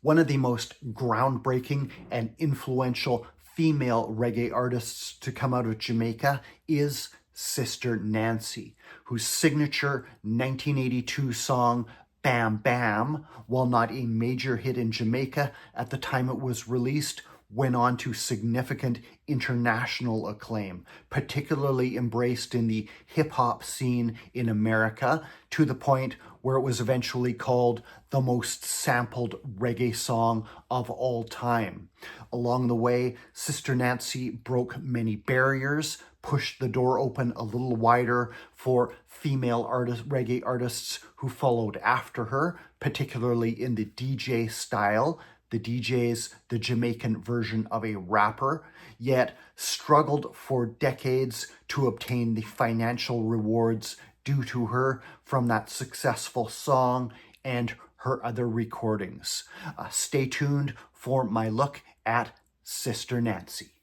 One of the most groundbreaking and influential female reggae artists to come out of Jamaica is Sister Nancy, whose signature 1982 song Bam Bam, while not a major hit in Jamaica at the time it was released, went on to significant international acclaim, particularly embraced in the hip-hop scene in America, to the point where it was eventually called the most sampled reggae song of all time. Along the way, Sister Nancy broke many barriers, pushed the door open a little wider for female reggae artists who followed after her, particularly in the DJ style. The deejays, the Jamaican version of a rapper, yet struggled for decades to obtain the financial rewards due to her from that successful song and her other recordings. Stay tuned for my look at Sister Nancy.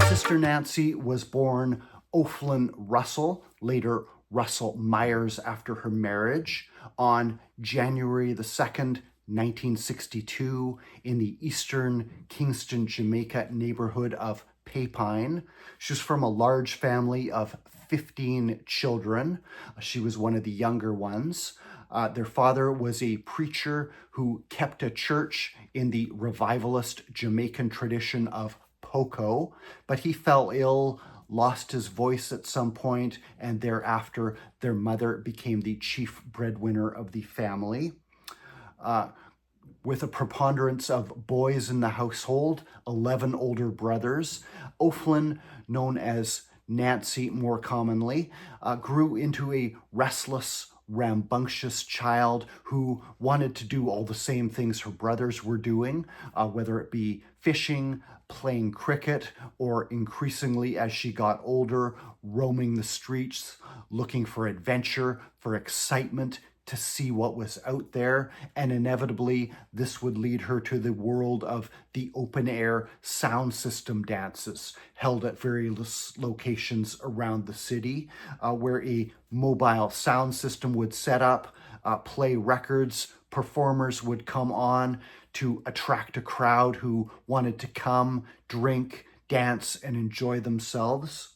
Sister Nancy was born Ophlin Russell, later Russell Myers after her marriage, on January the 2nd, 1962, in the eastern Kingston, Jamaica neighborhood of Paypine. She was from a large family of 15 children. She was one of the younger ones. Their father was a preacher who kept a church in the revivalist Jamaican tradition of Poco, but he fell ill, lost his voice at some point, and thereafter their mother became the chief breadwinner of the family. With a preponderance of boys in the household, 11 older brothers, Ophlin, known as Nancy more commonly, grew into a restless, rambunctious child who wanted to do all the same things her brothers were doing, whether it be fishing, playing cricket, or increasingly as she got older, roaming the streets, looking for adventure, for excitement, to see what was out there, and inevitably this would lead her to the world of the open-air sound system dances held at various locations around the city, where a mobile sound system would set up, play records, performers would come on to attract a crowd who wanted to come, drink, dance, and enjoy themselves.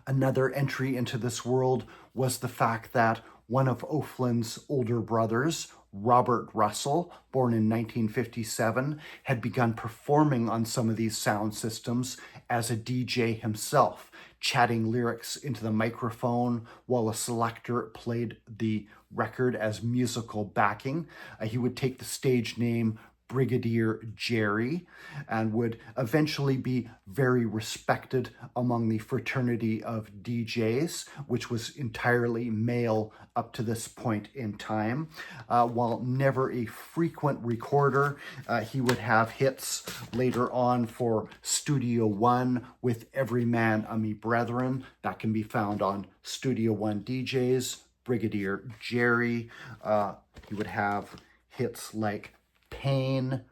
Another entry into this world was the fact that one of Ophlin's older brothers, Robert Russell, born in 1957, had begun performing on some of these sound systems as a DJ himself, chatting lyrics into the microphone while a selector played the record as musical backing. He would take the stage name Brigadier Jerry, and would eventually be very respected among the fraternity of DJs, which was entirely male up to this point in time. While never a frequent recorder, he would have hits later on for Studio One with Every Man a Me Brethren. That can be found on Studio One DJs, Brigadier Jerry. He would have hits like Pain,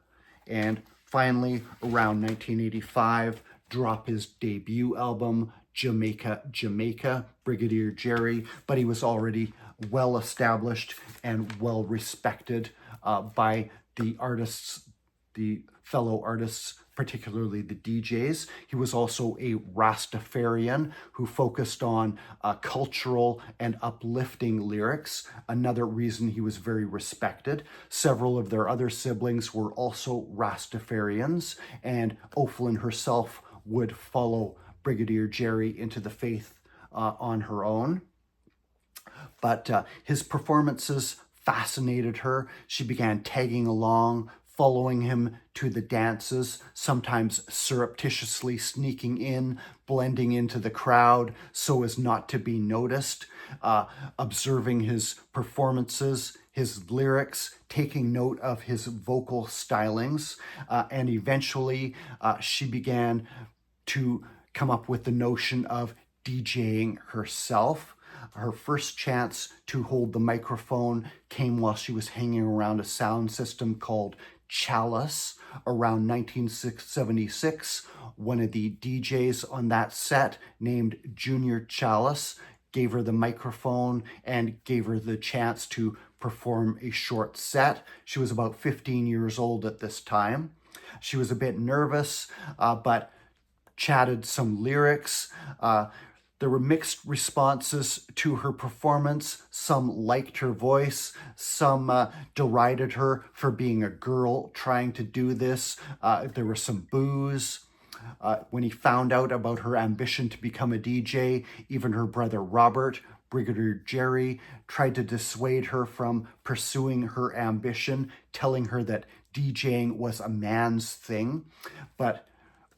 and finally around 1985 drop his debut album Jamaica Jamaica, Brigadier Jerry, but he was already well established and well respected by the artists, the fellow artists, particularly the DJs. He was also a Rastafarian who focused on cultural and uplifting lyrics, another reason he was very respected. Several of their other siblings were also Rastafarians, and Ophlin herself would follow Brigadier Jerry into the faith on her own. But his performances fascinated her. She began tagging along, following him to the dances, sometimes surreptitiously sneaking in, blending into the crowd so as not to be noticed, observing his performances, his lyrics, taking note of his vocal stylings, and eventually she began to come up with the notion of DJing herself. Her first chance to hold the microphone came while she was hanging around a sound system called Chalice. Around 1976, one of the DJs on that set, named Junior Chalice, gave her the microphone and gave her the chance to perform a short set. She was about 15 years old at this time. She was a bit nervous, but chatted some lyrics. There were mixed responses to her performance. Some liked her voice. Some derided her for being a girl trying to do this. There were some boos. When he found out about her ambition to become a DJ, even her brother Robert, Brigadier Jerry, tried to dissuade her from pursuing her ambition, telling her that DJing was a man's thing. But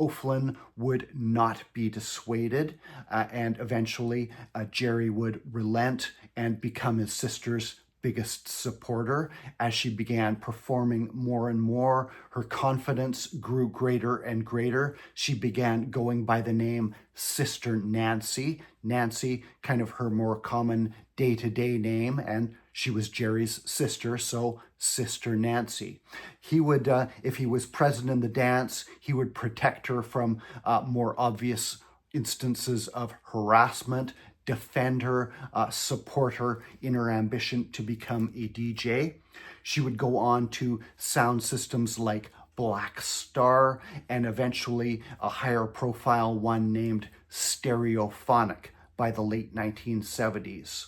Ophlin would not be dissuaded, and eventually Jerry would relent and become his sister's biggest supporter. As she began performing more and more, her confidence grew greater and greater. She began going by the name Sister Nancy. Nancy, kind of her more common day-to-day name, and she was Jerry's sister, so Sister Nancy. He would, if he was present in the dance, he would protect her from more obvious instances of harassment, defend her, support her in her ambition to become a DJ. She would go on to sound systems like Black Star and eventually a higher profile one named Stereophonic by the late 1970s.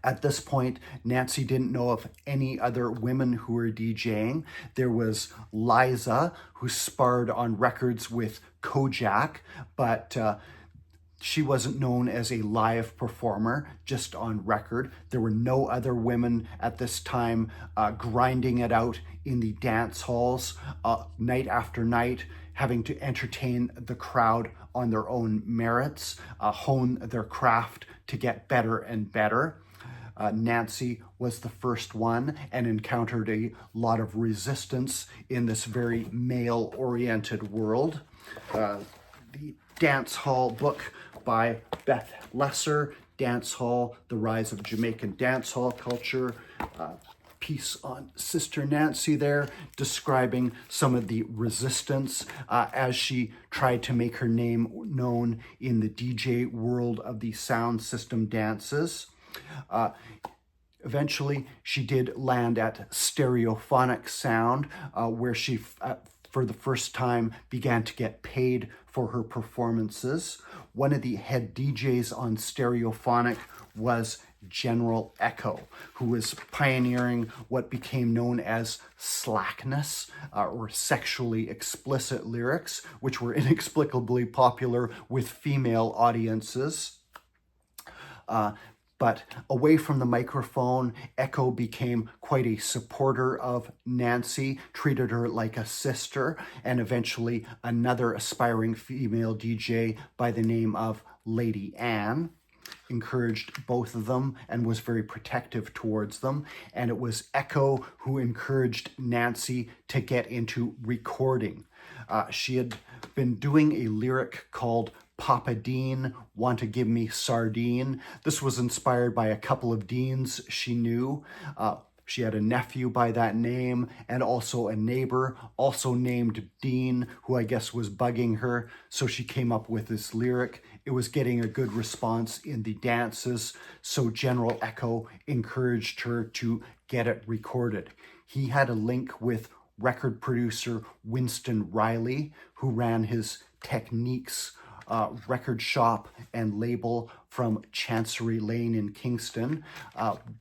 At this point, Nancy didn't know of any other women who were DJing. There was Liza, who sparred on records with Kojak, but she wasn't known as a live performer, just on record. There were no other women at this time grinding it out in the dance halls night after night, having to entertain the crowd on their own merits, hone their craft to get better and better. Nancy was the first one and encountered a lot of resistance in this very male-oriented world. The Dance Hall book by Beth Lesser, Dance Hall, The Rise of Jamaican Dancehall Culture, piece on Sister Nancy there, describing some of the resistance as she tried to make her name known in the DJ world of the sound system dances. Eventually, she did land at Stereophonic Sound, where she, for the first time, began to get paid for her performances. One of the head DJs on Stereophonic was General Echo, who was pioneering what became known as slackness, or sexually explicit lyrics, which were inexplicably popular with female audiences. But away from the microphone, Echo became quite a supporter of Nancy, treated her like a sister, and eventually another aspiring female DJ by the name of Lady Anne encouraged both of them and was very protective towards them. And it was Echo who encouraged Nancy to get into recording. She had been doing a lyric called Papa Dean, Want to Give Me Sardine. This was inspired by a couple of Deans she knew. She had a nephew by that name and also a neighbor, also named Dean, who I guess was bugging her. So she came up with this lyric. It was getting a good response in the dances. So General Echo encouraged her to get it recorded. He had a link with record producer Winston Riley, who ran his Techniques record shop and label from Chancery Lane in Kingston.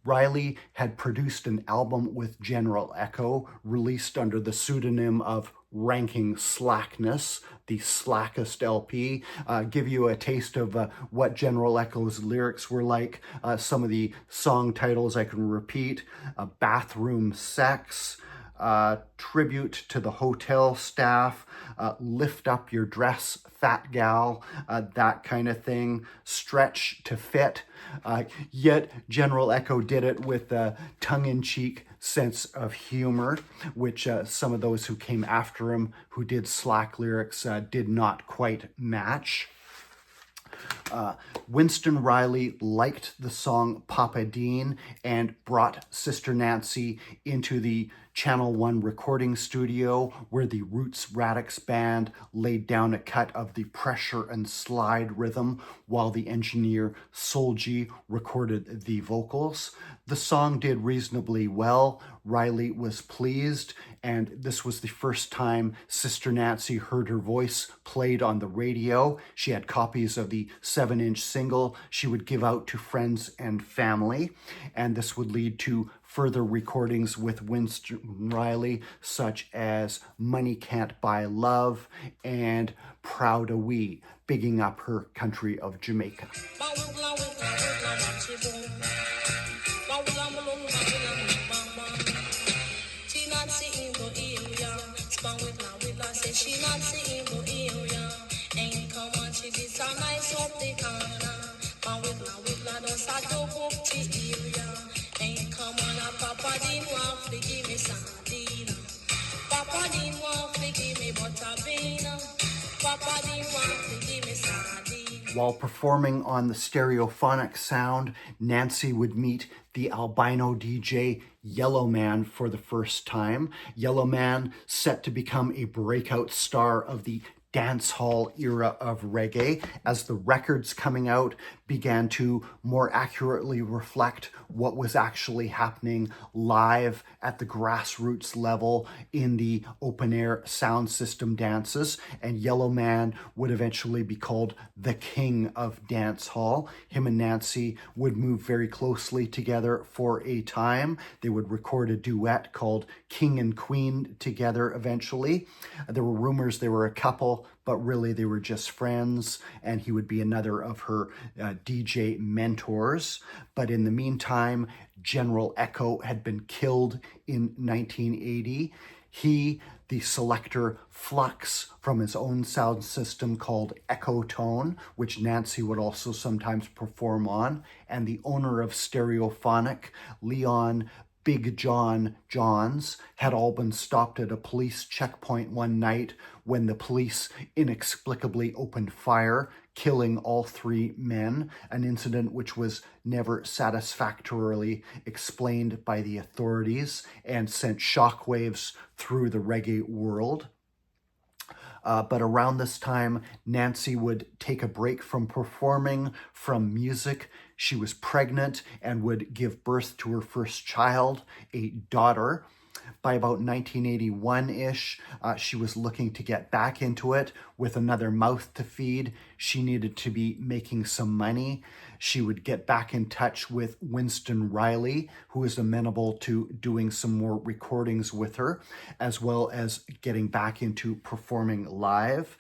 Riley had produced an album with General Echo, released under the pseudonym of Ranking Slackness, the slackest LP. Give you a taste of what General Echo's lyrics were like. Some of the song titles I can repeat: Bathroom Sex, Tribute to the Hotel Staff, Lift Up Your Dress, Fat Gal, that kind of thing, Stretch to Fit. Yet General Echo did it with a tongue-in-cheek sense of humor, which some of those who came after him, who did slack lyrics, did not quite match. Winston Riley liked the song Papa Dean and brought Sister Nancy into the Channel 1 recording studio where the Roots Radix Band laid down a cut of the pressure and slide rhythm while the engineer Solji recorded the vocals. The song did reasonably well. Riley was pleased, and this was the first time Sister Nancy heard her voice played on the radio. She had copies of the 7-inch single she would give out to friends and family, and this would lead to further recordings with Winston Riley, such as Money Can't Buy Love and Proud a Wee, bigging up her country of Jamaica. While performing on the stereophonic sound, Nancy would meet the albino DJ Yellow Man for the first time. Yellow Man set to become a breakout star of the dancehall era of reggae as the records coming out began to more accurately reflect what was actually happening live at the grassroots level in the open air sound system dances. And Yellow Man would eventually be called the king of dancehall. Him and Nancy would move very closely together for a time. They would record a duet called King and Queen together eventually. There were rumors they were a couple, but really they were just friends, and he would be another of her DJ mentors. But in the meantime, General Echo had been killed in 1980. He, the selector Flux from his own sound system called Echo Tone, which Nancy would also sometimes perform on, and the owner of Stereophonic, Leon Big John Johns, had all been stopped at a police checkpoint one night when the police inexplicably opened fire, killing all 3 men, an incident which was never satisfactorily explained by the authorities and sent shockwaves through the reggae world. But around this time, Nancy would take a break from performing, from music. She was pregnant and would give birth to her first child, a daughter. By about 1981-ish, she was looking to get back into it with another mouth to feed. She needed to be making some money. She would get back in touch with Winston Riley, who was amenable to doing some more recordings with her, as well as getting back into performing live,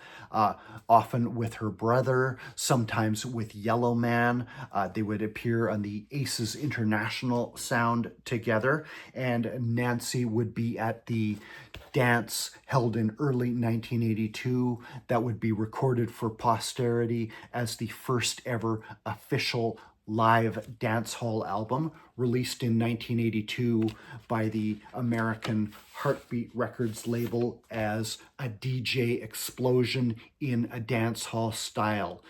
often with her brother, sometimes with Yellow Man. They would appear on the Aces International sound together, and Nancy would be at the dance held in early 1982 that would be recorded for posterity as the first ever official live dancehall album, released in 1982 by the American Heartbeat Records label as a DJ explosion in a dancehall style.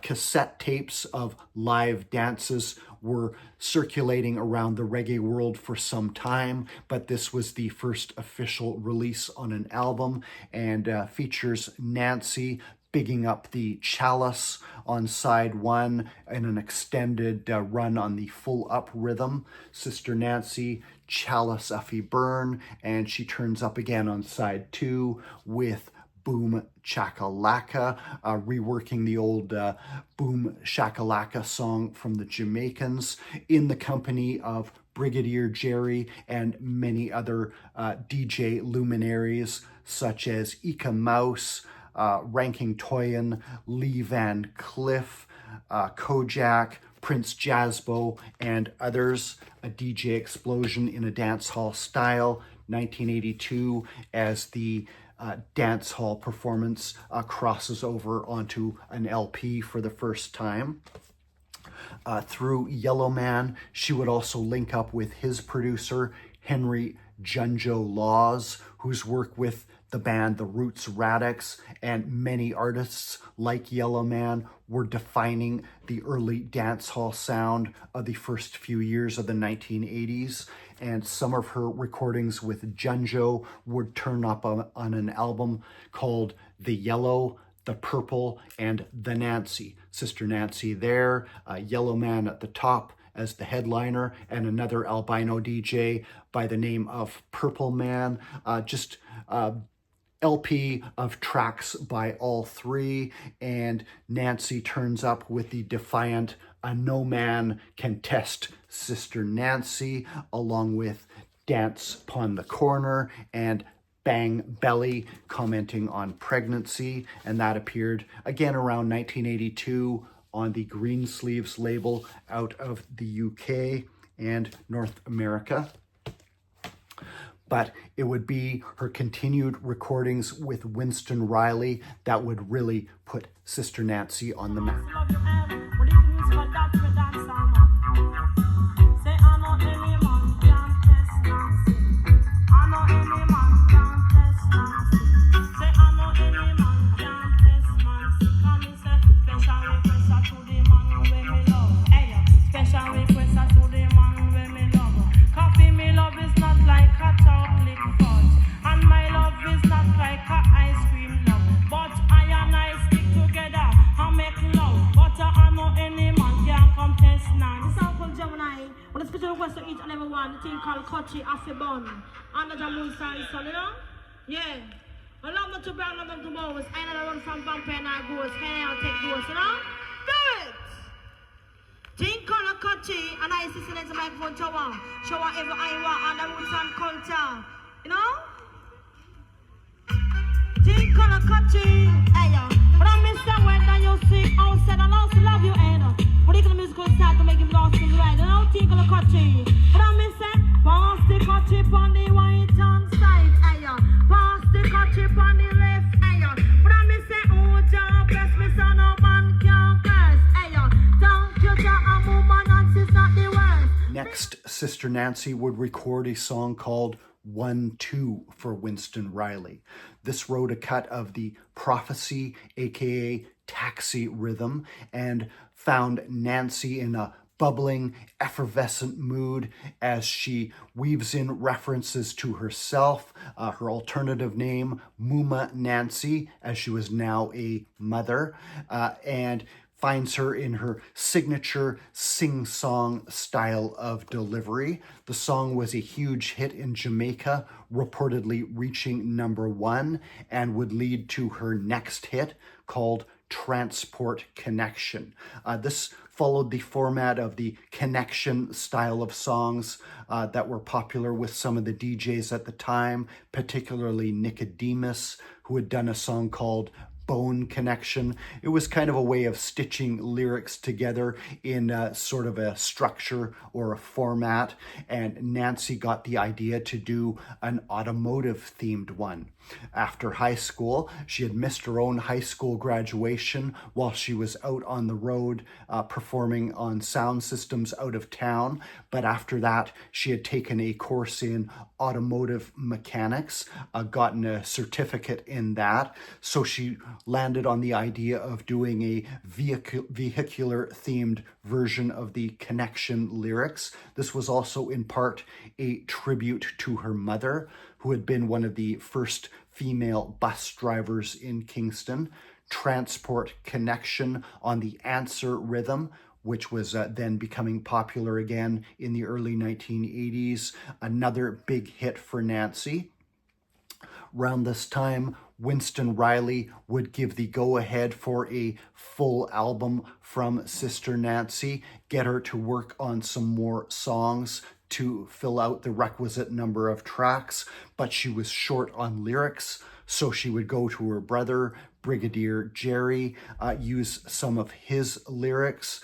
Cassette tapes of live dances were circulating around the reggae world for some time, but this was the first official release on an album, and features Nancy bigging up the Chalice on side 1 in an extended run on the full up rhythm. Sister Nancy, Chalice Uffy Burn, and she turns up again on side 2 with Boom Chakalaka, reworking the old Boom Shakalaka song from the Jamaicans in the company of Brigadier Jerry and many other DJ luminaries such as Ika Mouse, Ranking Toyin, Lee Van Cleef, Kojak, Prince Jazzbo, and others. A DJ explosion in a dancehall style, 1982, as the dancehall performance crosses over onto an LP for the first time. Through Yellow Man, she would also link up with his producer, Henry Junjo Laws, whose work with the band The Roots Radix and many artists like Yellow Man were defining the early dancehall sound of the first few years of the 1980s. And some of her recordings with Junjo would turn up on an album called The Yellow, The Purple, and The Nancy. Sister Nancy there, Yellow Man at the top as the headliner, and another albino DJ by the name of Purple Man. LP of tracks by all three, and Nancy turns up with the defiant No Man Can Test Sister Nancy, along with Dance Upon the Corner and Bang Belly commenting on pregnancy, and that appeared again around 1982 on the Greensleeves label out of the UK and North America. But it would be her continued recordings with Winston Riley that would really put Sister Nancy on the map. Each and every one, the thing called Kochi Afibon. Under the moon side, you know? Yeah. I love me to brand love to bows. I know one from Vampire and I goes. Can I take those, you know? Do it! Thing called Kochi, and I see the microphone shower. Shower every I want on the roots and culture. You know? Thing called Kochi. Hey, yo. But I miss that when you sing outside and also love you, and but you can musical start to make him lost in the right. You know, think of the Kochi. But I miss that. Pass the Kochi on the right hand side. Ayo. Pass the Kochi on the left. Ayo. But I miss that. Oh, Jah bless me, son of man can't curse. Ayo. Thank you, Jah, a woman and she's not the worst. Next, Sister Nancy would record a song called 1-2 for Winston Riley. This wrote a cut of the Prophecy, aka Taxi rhythm, and found Nancy in a bubbling, effervescent mood as she weaves in references to herself, her alternative name, Muma Nancy, as she was now a mother, and finds her in her signature sing-song style of delivery. The song was a huge hit in Jamaica, reportedly reaching #1, and would lead to her next hit called Transport Connection. This followed the format of the connection style of songs that were popular with some of the DJs at the time, particularly Nicodemus, who had done a song called Bone Connection. It was kind of a way of stitching lyrics together in sort of a structure or a format, and Nancy got the idea to do an automotive themed one. After high school, she had missed her own high school graduation while she was out on the road performing on sound systems out of town. But after that, she had taken a course in automotive mechanics, gotten a certificate in that. So she landed on the idea of doing a vehicular themed version of the connection lyrics. This was also in part a tribute to her mother, who had been one of the first female bus drivers in Kingston. Transport Connection on the Answer rhythm, which was then becoming popular again in the early 1980s. Another big hit for Nancy. Around this time, Winston Riley would give the go-ahead for a full album from Sister Nancy, get her to work on some more songs to fill out the requisite number of tracks, but she was short on lyrics, so she would go to her brother, Brigadier Jerry, use some of his lyrics.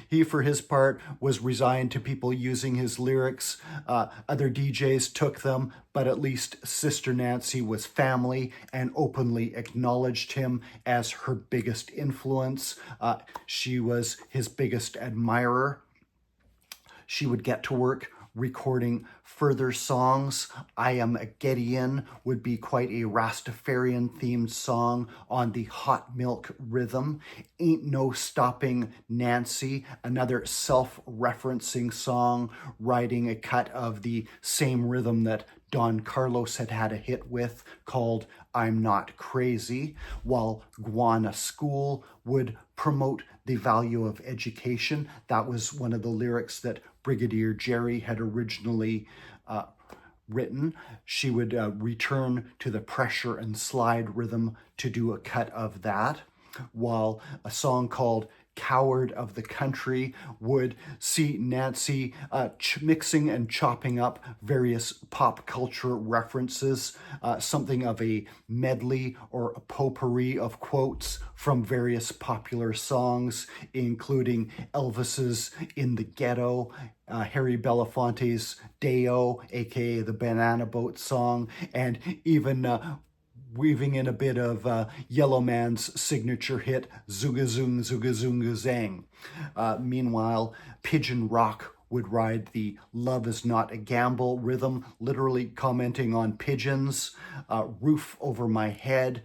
He, for his part, was resigned to people using his lyrics. Other DJs took them, but at least Sister Nancy was family and openly acknowledged him as her biggest influence. She was his biggest admirer. She would get to work recording Further songs, I Am a Gideon would be quite a Rastafarian-themed song on the Hot Milk rhythm. Ain't No Stopping Nancy, another self-referencing song, riding a cut of the same rhythm that Don Carlos had a hit with, called I'm Not Crazy, while Guana School would promote the value of education. That was one of the lyrics that Brigadier Jerry had originally written. She would return to the pressure and slide rhythm to do a cut of that, while a song called Coward of the Country would see Nancy mixing and chopping up various pop culture references, something of a medley or a potpourri of quotes from various popular songs, including Elvis's In the Ghetto, Harry Belafonte's Day-O, aka the Banana Boat song, and even weaving in a bit of Yellow Man's signature hit, Zoogazung, Zoogazunga Zang. Meanwhile, Pigeon Rock would ride the Love Is Not a Gamble rhythm, literally commenting on pigeons. Roof Over My Head,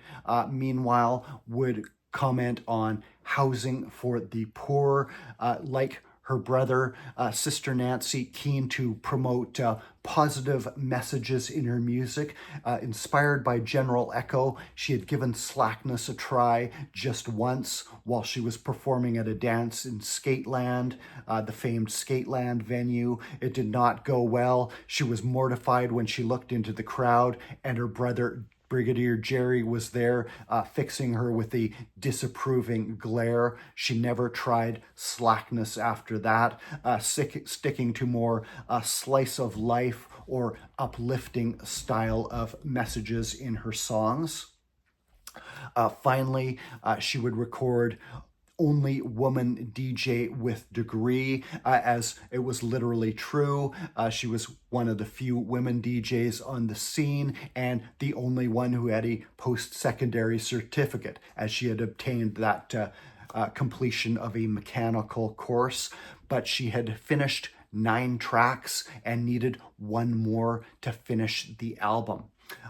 meanwhile, would comment on housing for the poor, like her brother, Sister Nancy, keen to promote positive messages in her music. Inspired by General Echo, she had given slackness a try just once while she was performing at a dance in Skateland, the famed Skateland venue. It did not go well. She was mortified when she looked into the crowd, and her brother Brigadier Jerry was there fixing her with a disapproving glare. She never tried slackness after that, sticking to more slice of life or uplifting style of messages in her songs. Finally, she would record Only Woman DJ with Degree, as it was literally true. She was one of the few women DJs on the scene and the only one who had a post-secondary certificate, as she had obtained that completion of a mechanical course. But she had finished 9 tracks and needed one more to finish the album.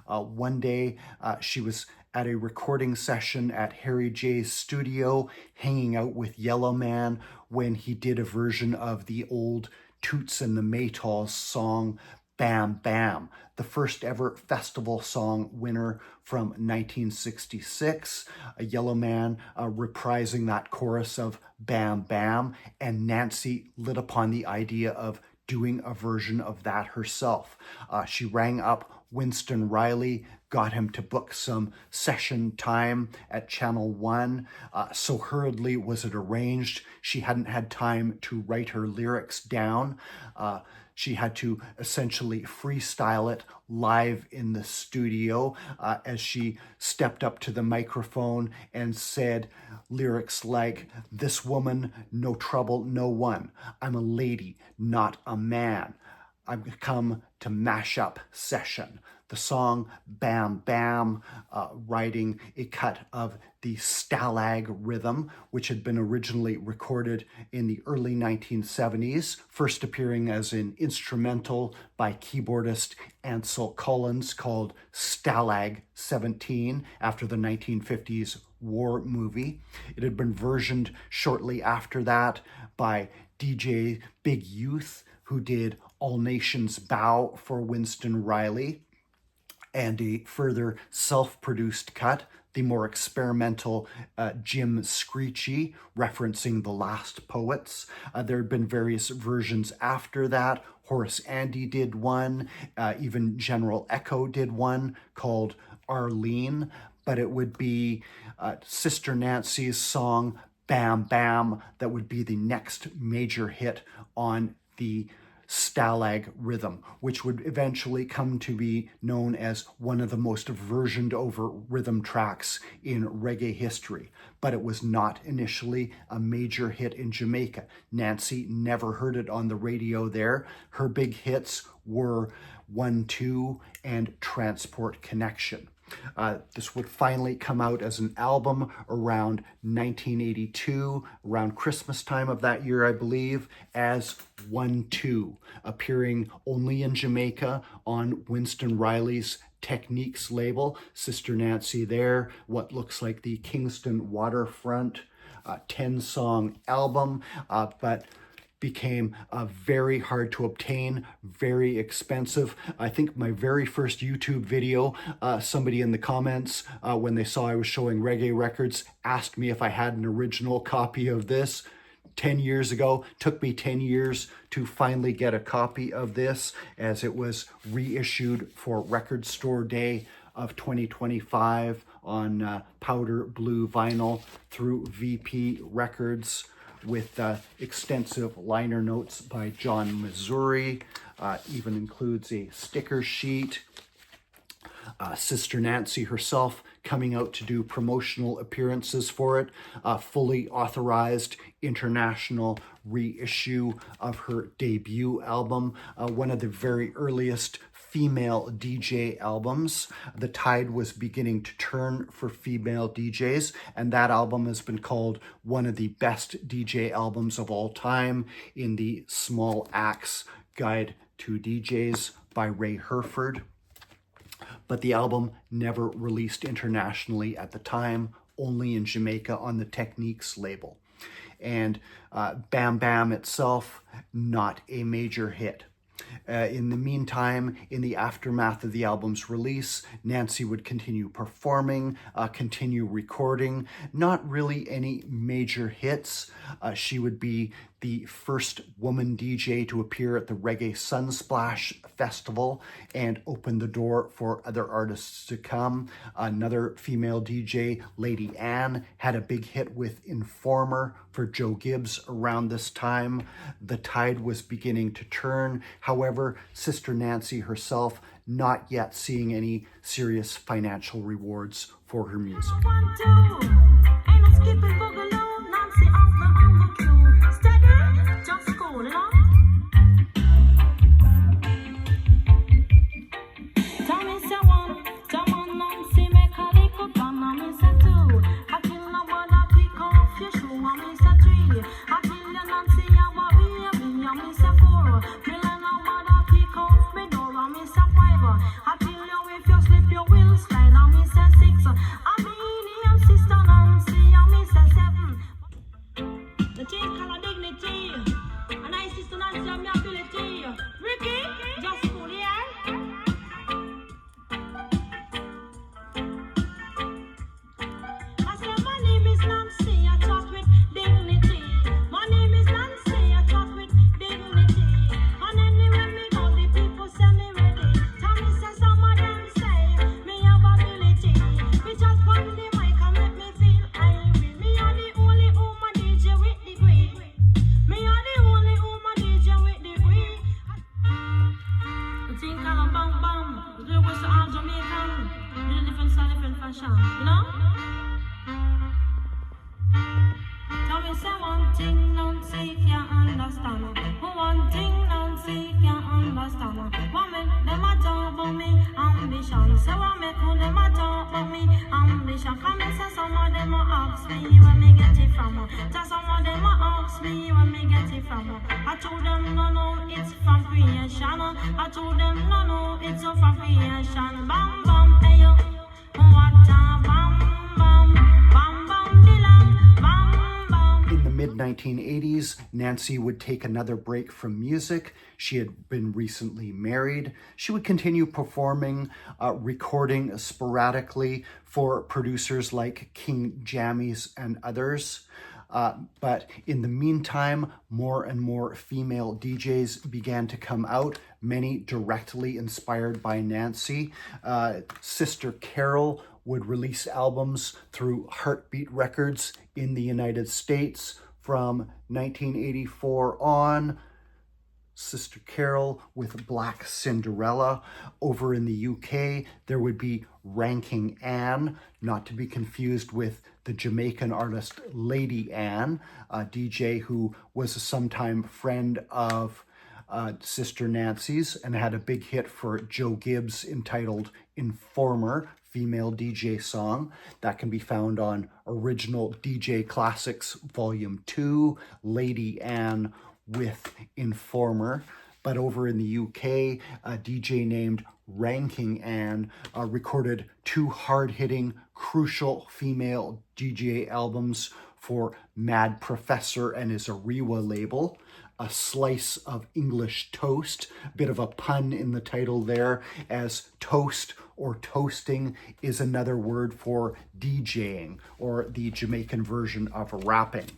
One day, she was at a recording session at Harry J's studio, hanging out with Yellow Man when he did a version of the old Toots and the Maytals song, Bam Bam, the first ever festival song winner from 1966. A Yellow Man reprising that chorus of Bam Bam, and Nancy lit upon the idea of doing a version of that herself. She rang up Winston Riley, got him to book some session time at Channel 1. So hurriedly was it arranged, she hadn't had time to write her lyrics down. She had to essentially freestyle it live in the studio as she stepped up to the microphone and said lyrics like, "This woman, no trouble, no one. I'm a lady, not a man. I've come to mash up session." The song Bam Bam, writing a cut of the Stalag rhythm, which had been originally recorded in the early 1970s, first appearing as an instrumental by keyboardist Ansel Collins, called Stalag 17, after the 1950s war movie. It had been versioned shortly after that by DJ Big Youth, who did All Nations Bow for Winston Riley, and a further self-produced cut, the more experimental Jim Screechy, referencing The Last Poets. There had been various versions after that. Horace Andy did one, even General Echo did one called Arlene, but it would be Sister Nancy's song Bam Bam that would be the next major hit on the Stalag rhythm, which would eventually come to be known as one of the most versioned over rhythm tracks in reggae history. But it was not initially a major hit in Jamaica. Nancy never heard it on the radio there. Her big hits were 1-2 and Transport Connection. This would finally come out as an album around 1982, around Christmas time of that year, I believe, as 1-2, appearing only in Jamaica on Winston Riley's Techniques label. Sister Nancy there, what looks like the Kingston Waterfront 10-song album, but became very hard to obtain, very expensive. I think my very first YouTube video, somebody in the comments, when they saw I was showing reggae records, asked me if I had an original copy of this 10 years ago. Took me 10 years to finally get a copy of this, as it was reissued for Record Store Day of 2025 on powder blue vinyl through VP Records, with extensive liner notes by John Missouri. Even includes a sticker sheet. Sister Nancy herself coming out to do promotional appearances for it. Fully authorized international reissue of her debut album. One of the very earliest female DJ albums. The tide was beginning to turn for female DJs, and that album has been called one of the best DJ albums of all time in the Small Acts Guide to DJs by Ray Herford. But the album never released internationally at the time, only in Jamaica on the Techniques label. And Bam Bam itself, not a major hit. In the meantime, in the aftermath of the album's release, Nancy would continue performing, continue recording, not really any major hits. She would be the first woman DJ to appear at the Reggae Sunsplash Festival and open the door for other artists to come. Another female DJ, Lady Anne, had a big hit with Informer for Joe Gibbs around this time. The tide was beginning to turn. However, Sister Nancy herself not yet seeing any serious financial rewards for her music. In the mid-1980s, Nancy would take another break from music. She had been recently married. She would continue performing, recording sporadically for producers like King Jammies and others. But in the meantime, more and more female DJs began to come out, many directly inspired by Nancy. Sister Carol would release albums through Heartbeat Records in the United States from 1984 on. Sister Carol with Black Cinderella. Over in the UK, there would be Ranking Anne, not to be confused with the Jamaican artist Lady Anne, a DJ who was a sometime friend of Sister Nancy's and had a big hit for Joe Gibbs entitled Informer, female DJ song. That can be found on Original DJ Classics Volume 2, Lady Anne with Informer. But over in the UK, a DJ named Ranking Ann recorded 2 hard-hitting, crucial female DJ albums for Mad Professor and his Ariwa label. A Slice of English Toast, a bit of a pun in the title there, as toast or toasting is another word for DJing, or the Jamaican version of rapping.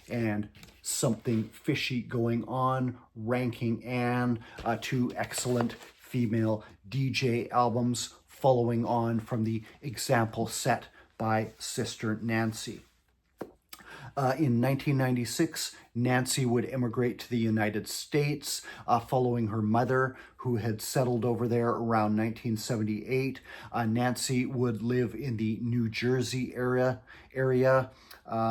And Something Fishy Going On, Ranking Ann, 2 excellent female DJ albums following on from the example set by Sister Nancy. In 1996, Nancy would immigrate to the United States following her mother, who had settled over there around 1978. Nancy would live in the New Jersey area,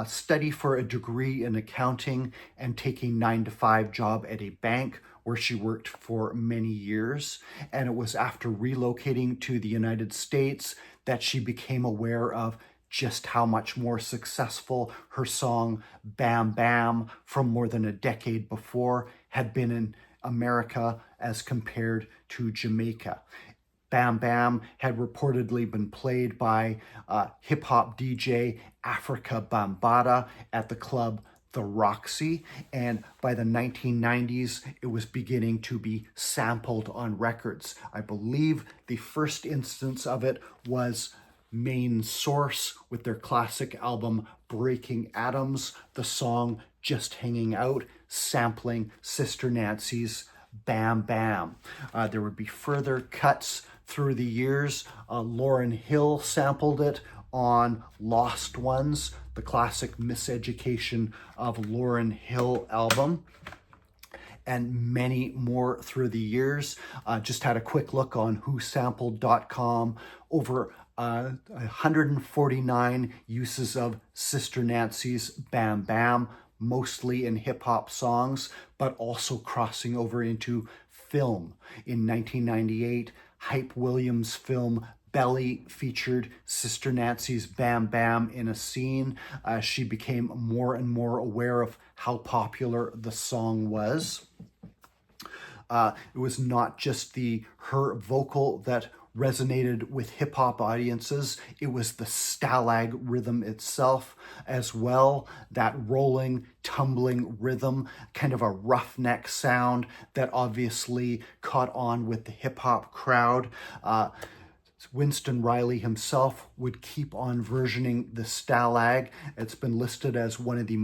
study for a degree in accounting, and take a 9-to-5 job at a bank where she worked for many years. And it was after relocating to the United States that she became aware of just how much more successful her song Bam Bam from more than a decade before had been in America as compared to Jamaica. Bam Bam had reportedly been played by hip-hop DJ Africa Bambaataa at the club The Roxy, and by the 1990s, it was beginning to be sampled on records. I believe the first instance of it was Main Source with their classic album Breaking Atoms, the song Just Hanging Out, sampling Sister Nancy's Bam Bam. There would be further cuts through the years. Lauryn Hill sampled it on Lost Ones, the classic Miseducation of Lauryn Hill album, and many more through the years. Just had a quick look on whosampled.com. Over 149 uses of Sister Nancy's Bam Bam, mostly in hip-hop songs, but also crossing over into film. In 1998, Hype Williams' film Belly featured Sister Nancy's Bam Bam in a scene. She became more and more aware of how popular the song was. It was not just her vocal that resonated with hip-hop audiences. It was the stalag rhythm itself as well, that rolling, tumbling rhythm, kind of a roughneck sound that obviously caught on with the hip-hop crowd. Winston Riley himself would keep on versioning the stalag. It's been listed as one of the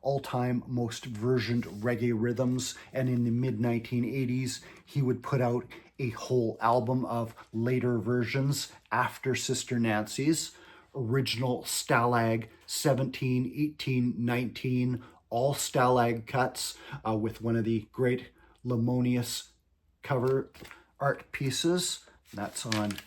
all-time most versioned reggae rhythms, and in the mid-1980s, he would put out a whole album of later versions after Sister Nancy's. Original Stalag 17, 18, 19, all Stalag cuts with one of the great Lemonious cover art pieces. That's on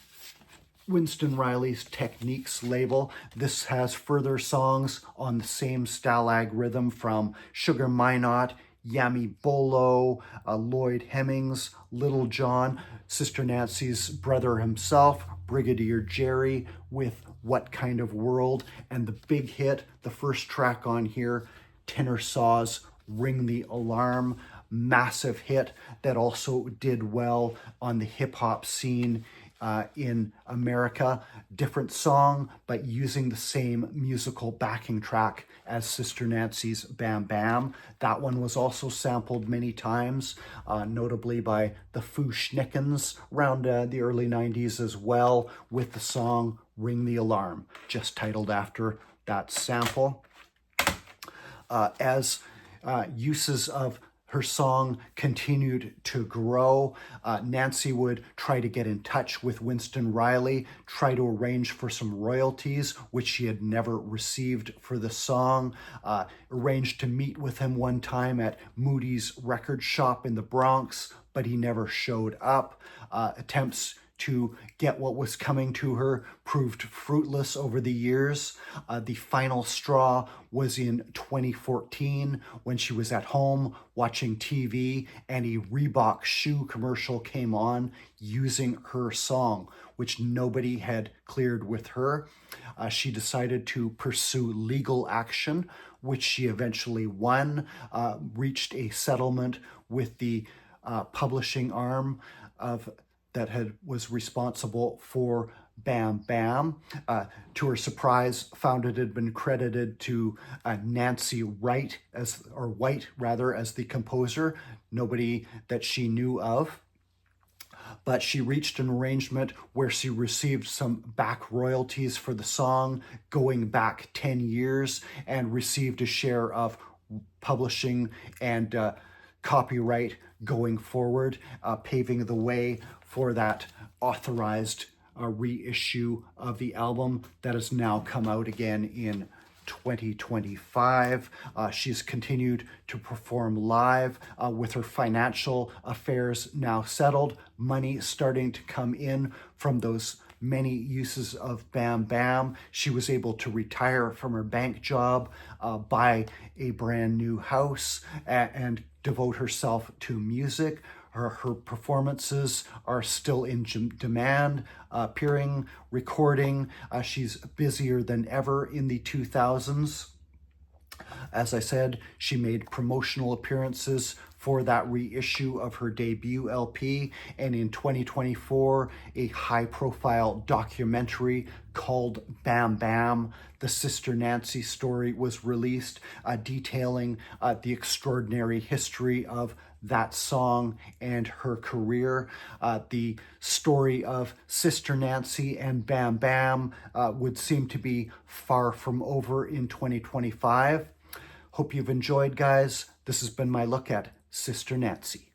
Winston Riley's Techniques label. This has further songs on the same Stalag rhythm from Sugar Minot, Yami Bolo, Lloyd Hemmings, Little John, Sister Nancy's brother himself, Brigadier Jerry, with What Kind of World, and the big hit, the first track on here, Tenor Saw's Ring the Alarm, massive hit that also did well on the hip-hop scene in America. Different song, but using the same musical backing track as Sister Nancy's Bam Bam. That one was also sampled many times, notably by the Foo Schnickens around the early 90s as well, with the song Ring the Alarm, just titled after that sample. As uses of her song continued to grow, Nancy would try to get in touch with Winston Riley, try to arrange for some royalties, which she had never received for the song, arranged to meet with him one time at Moody's record shop in the Bronx, but he never showed up. Attempts to get what was coming to her proved fruitless over the years. The final straw was in 2014 when she was at home watching TV and a Reebok shoe commercial came on using her song, which nobody had cleared with her. She decided to pursue legal action, which she eventually won, reached a settlement with the publishing arm was responsible for Bam Bam. To her surprise, found it had been credited to Nancy White as the composer, nobody that she knew of. But she reached an arrangement where she received some back royalties for the song going back 10 years and received a share of publishing and copyright going forward, paving the way for that authorized reissue of the album that has now come out again in 2025. She's continued to perform live with her financial affairs now settled, money starting to come in from those many uses of Bam Bam. She was able to retire from her bank job, buy a brand new house, and devote herself to music. Her performances are still in demand, appearing, recording. She's busier than ever in the 2000s. As I said, she made promotional appearances for that reissue of her debut LP, and in 2024, a high-profile documentary called Bam Bam, the Sister Nancy story, was released, detailing the extraordinary history of that song and her career. The story of Sister Nancy and Bam Bam would seem to be far from over in 2025. Hope you've enjoyed, guys. This has been my look at Sister Nancy.